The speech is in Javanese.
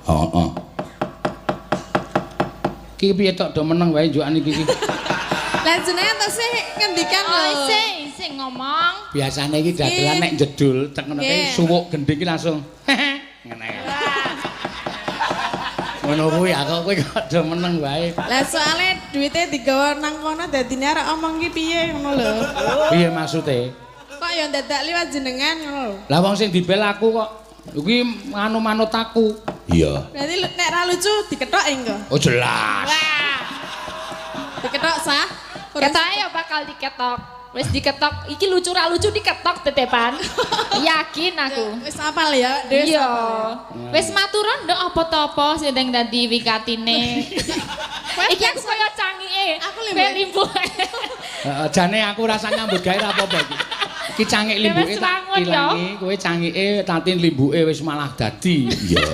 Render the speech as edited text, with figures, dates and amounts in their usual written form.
Heeh. Ki piye tok do meneng wae njukan iki. Lah jenengan to sih ngendikan lho. Oh, sing ngomong. Biasane iki dagelan nek jedul tek ngono ki suwuk gending ki langsung ngene. Ngono kuwi aku kowe kok do meneng wae. Lah soalnya duitnya digawa nang kono dadine arek omong ki piye ngono lho. Piye maksude? Kok ya dadak liwat jenengan ngono lho. Lah wong sing dibel aku kok iki anu manut aku. Iya. Berarti nek ra lucu diketok engko. Oh jelas. Wah, Diketok sah. ketoke ya bakal diketok. Wis diketok, iki lucu ra lucu diketok tetepan. Yakin aku. Wis apal ya, Des. Iya. Wis maturan nduk apa-apa sing dadi wikatine. Iki aku kaya cangike. Aku limbu. Heeh, jane aku rasa nyambut gawe ra apa-apa iki. Ki cangik limbuke tak ilangi, kowe cangike tatin limbuke wis malah dadi. Iya.